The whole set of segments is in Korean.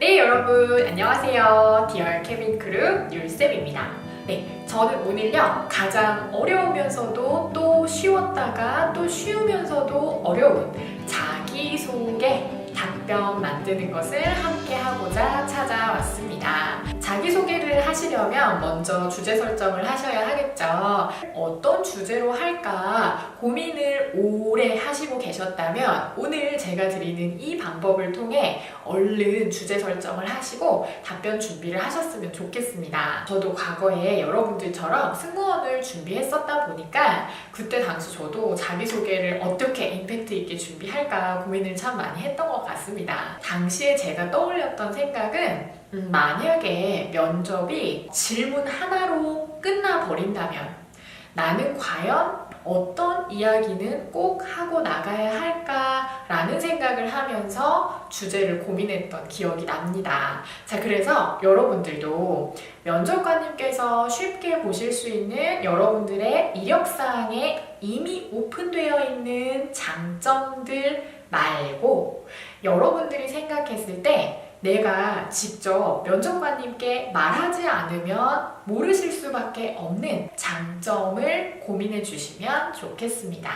네, 여러분 안녕하세요. 디얼 케빈 그룹 율쌤입니다. 네, 저는 오늘요 가장 어려우면서도 또 쉬웠다가 또 쉬우면서도 어려운 자기소개 답변 만드는 것을 함께 하고자 찾아왔습니다. 자기소개를 하시려면 먼저 주제 설정을 하셔야 하겠죠. 어떤 주제로 할까 고민을 오래 하시고 계셨다면 오늘 제가 드리는 이 방법을 통해 얼른 주제 설정을 하시고 답변 준비를 하셨으면 좋겠습니다. 저도 과거에 여러분들처럼 승무원을 준비했었다 보니까 그때 당시 저도 자기소개를 어떻게 임팩트 있게 준비할까 고민을 참 많이 했던 것 같습니다. 당시에 제가 떠올렸던 생각은 만약에 면접이 질문 하나로 끝나버린다면 나는 과연 어떤 이야기는 꼭 하고 나가야 할까라는 생각을 하면서 주제를 고민했던 기억이 납니다. 자, 그래서 여러분들도 면접관님께서 쉽게 보실 수 있는 여러분들의 이력사항에 이미 오픈되어 있는 장점들 말고 여러분들이 생각했을 때 내가 직접 면접관님께 말하지 않으면 모르실 수밖에 없는 장점을 고민해 주시면 좋겠습니다.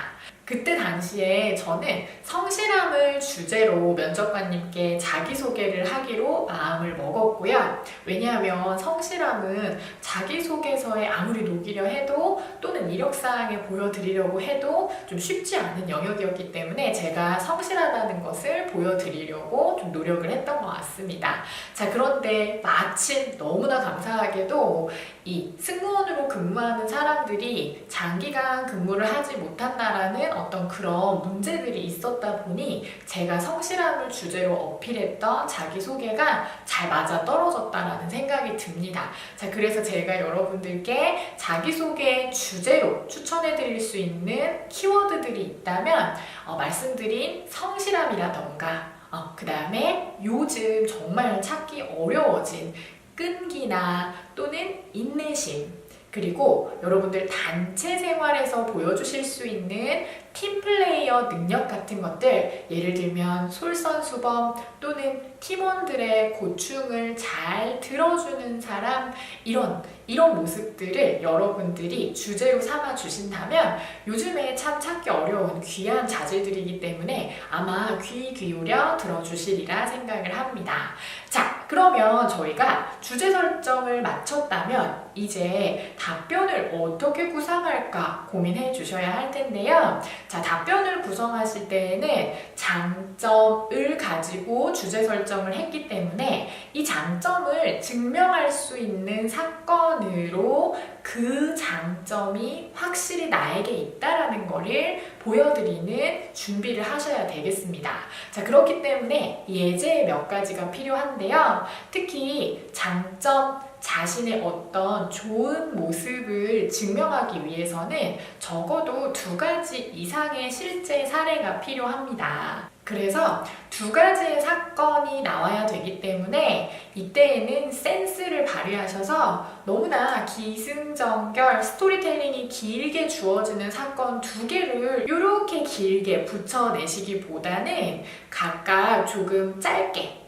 그때 당시에 저는 성실함을 주제로 면접관님께 자기소개를 하기로 마음을 먹었고요. 왜냐하면 성실함은 자기소개서에 아무리 녹이려 해도 또는 이력사항에 보여드리려고 해도 좀 쉽지 않은 영역이었기 때문에 제가 성실하다는 것을 보여드리려고 좀 노력을 했던 것 같습니다. 자, 그런데 마침 너무나 감사하게도 이 승무원으로 근무하는 사람들이 장기간 근무를 하지 못한다라는 어떤 그런 문제들이 있었다 보니 제가 성실함을 주제로 어필했던 자기소개가 잘 맞아떨어졌다라는 생각이 듭니다. 자, 그래서 제가 여러분들께 자기소개 주제로 추천해드릴 수 있는 키워드들이 있다면 말씀드린 성실함이라던가 그 다음에 요즘 정말 찾기 어려워진 끈기나 또는 인내심, 그리고 여러분들 단체 생활에서 보여주실 수 있는 팀플레이어 능력 같은 것들, 예를 들면 솔선수범 또는 팀원들의 고충을 잘 들어주는 사람, 이런 모습들을 여러분들이 주제로 삼아 주신다면 요즘에 참 찾기 어려운 귀한 자질들이기 때문에 아마 귀 기울여 들어주시리라 생각을 합니다. 자, 그러면 저희가 주제 설정을 마쳤다면 이제 답변을 어떻게 구상할까 고민해 주셔야 할 텐데요. 자, 답변을 구성하실 때에는 장점을 가지고 주제 설정을 했기 때문에 이 장점을 증명할 수 있는 사건으로 그 장점이 확실히 나에게 있다라는 거를 보여드리는 준비를 하셔야 되겠습니다. 자, 그렇기 때문에 예제 몇 가지가 필요한데요. 특히 장점, 자신의 어떤 좋은 모습을 증명하기 위해서는 적어도 2가지 이상의 실제 사례가 필요합니다. 그래서 2가지의 사건이 나와야 되기 때문에 이때에는 센스를 발휘하셔서 너무나 기승전결 스토리텔링이 길게 주어지는 사건 2개를 이렇게 길게 붙여내시기보다는 각각 조금 짧게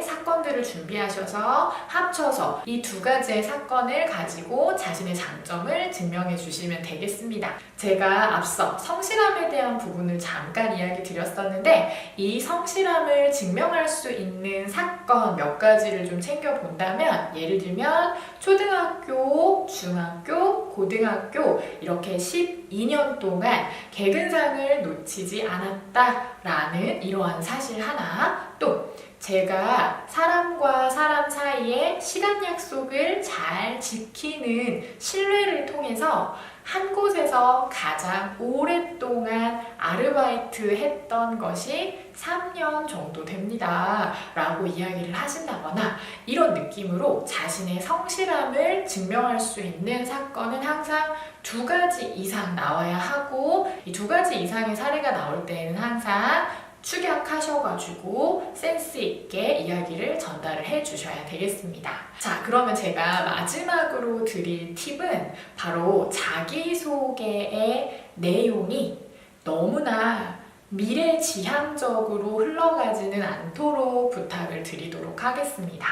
사건들을 준비하셔서 합쳐서 이 2가지의 사건을 가지고 자신의 장점을 증명해 주시면 되겠습니다. 제가 앞서 성실함에 대한 부분을 잠깐 이야기 드렸었는데 이 성실함을 증명할 수 있는 사건 몇 가지를 좀 챙겨본다면 예를 들면 초등학교, 중학교, 고등학교 이렇게 12년 동안 개근상을 놓치지 않았다라는 이러한 사실 하나, 또 제가 사람과 사람 사이에 시간 약속을 잘 지키는 신뢰를 통해서 한 곳에서 가장 오랫동안 아르바이트 했던 것이 3년 정도 됩니다 라고 이야기를 하신다거나 이런 느낌으로 자신의 성실함을 증명할 수 있는 사건은 항상 2가지 이상 나와야 하고 이 2가지 이상의 사례가 나올 때에는 항상 축약하셔가지고 센스 있게 이야기를 전달을 해주셔야 되겠습니다. 자, 그러면 제가 마지막으로 드릴 팁은 바로 자기소개의 내용이 너무나 미래지향적으로 흘러가지는 않도록 부탁을 드리도록 하겠습니다.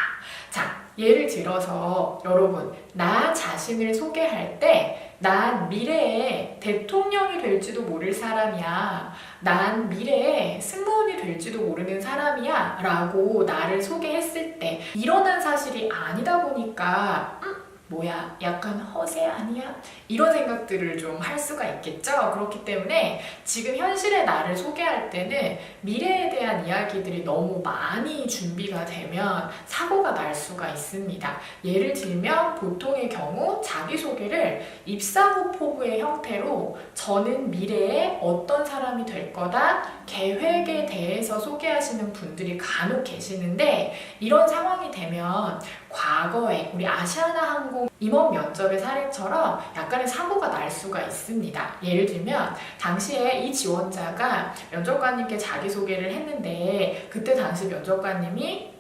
자, 예를 들어서 여러분, 나 자신을 소개할 때 난 미래에 대통령이 될지도 모를 사람이야. 난 미래에 승무원이 될지도 모르는 사람이야. 라고 나를 소개했을 때 일어난 사실이 아니다 보니까 뭐야, 약간 허세 아니야? 이런 생각들을 좀 할 수가 있겠죠? 그렇기 때문에 지금 현실의 나를 소개할 때는 미래에 대한 이야기들이 너무 많이 준비가 되면 사고가 날 수가 있습니다. 예를 들면 보통의 경우 자기소개를 입사후 포부의 형태로 저는 미래에 어떤 사람이 될 거다, 계획에 대해서 소개하시는 분들이 간혹 계시는데 이런 상황이 되면 과거에 우리 아시아나항공 임원 면접의 사례처럼 약간의 사고가 날 수가 있습니다. 예를 들면 당시에 이 지원자가 면접관님께 자기소개를 했는데 그때 당시 면접관님이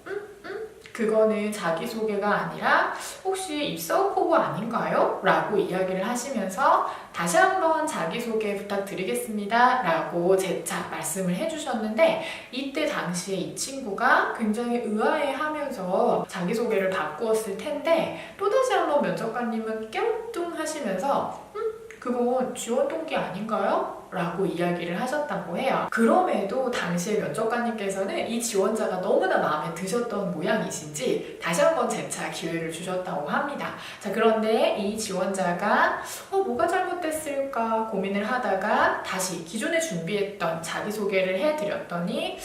그거는 자기소개가 아니라 혹시 입사 후 포부 아닌가요? 라고 이야기를 하시면서 다시 한번 자기소개 부탁드리겠습니다 라고 재차 말씀을 해주셨는데 이때 당시에 이 친구가 굉장히 의아해하면서 자기소개를 바꾸었을 텐데 또다시 한번 면접관님은 깨우뚱하시면서 그건 지원 동기 아닌가요? 라고 이야기를 하셨다고 해요. 그럼에도 당시에 면접관님께서는 이 지원자가 너무나 마음에 드셨던 모양이신지 다시 한번 재차 기회를 주셨다고 합니다. 자, 그런데 이 지원자가 뭐가 잘못됐을까 고민을 하다가 다시 기존에 준비했던 자기소개를 해드렸더니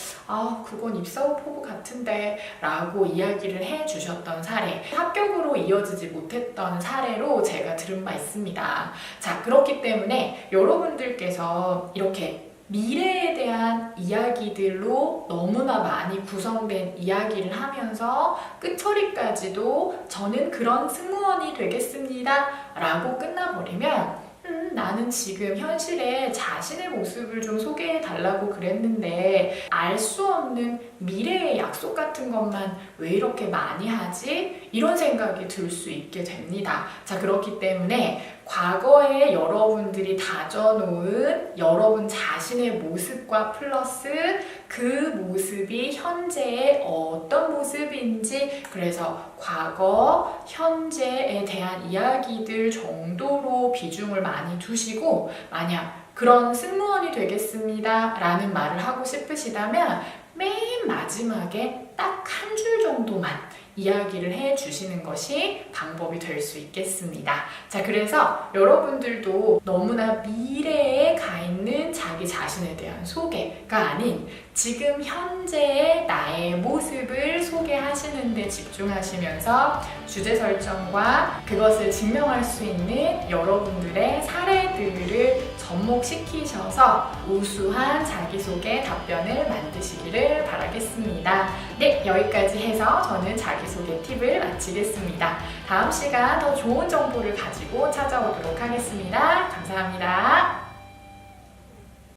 그건 입사 후 포부 같은데 라고 이야기를 해주셨던 사례, 합격으로 이어지지 못했던 사례로 제가 들은 바 있습니다. 자, 그렇기 때문에 여러분들께서 이렇게 미래에 대한 이야기들로 너무나 많이 구성된 이야기를 하면서 끝처리까지도 저는 그런 승무원이 되겠습니다 라고 끝나버리면 나는 지금 현실에 자신의 모습을 좀 소개해 달라고 그랬는데 알 수 없는 미래의 약속 같은 것만 왜 이렇게 많이 하지? 이런 생각이 들 수 있게 됩니다. 자, 그렇기 때문에 과거에 여러분들이 다져놓은 여러분 자신의 모습과 플러스 그 모습이 현재의 어떤 모습인지, 그래서 과거, 현재에 대한 이야기들 정도로 비중을 많이 두시고, 만약 그런 승무원이 되겠습니다 라는 말을 하고 싶으시다면 맨 마지막에 딱 한 줄 정도만 이야기를 해주시는 것이 방법이 될 수 있겠습니다. 자, 그래서 여러분들도 너무나 미래에 가 있는 자기 자신에 대한 소개가 아닌 지금 현재의 나의 모습을 소개하시는 데 집중하시면서 주제 설정과 그것을 증명할 수 있는 여러분들의 사례들을 접목시키셔서 우수한 자기소개 답변을 만드시기를 바라겠습니다. 네, 여기까지 해서 저는 자기소개 팁을 마치겠습니다. 다음 시간 더 좋은 정보를 가지고 찾아오도록 하겠습니다. 감사합니다.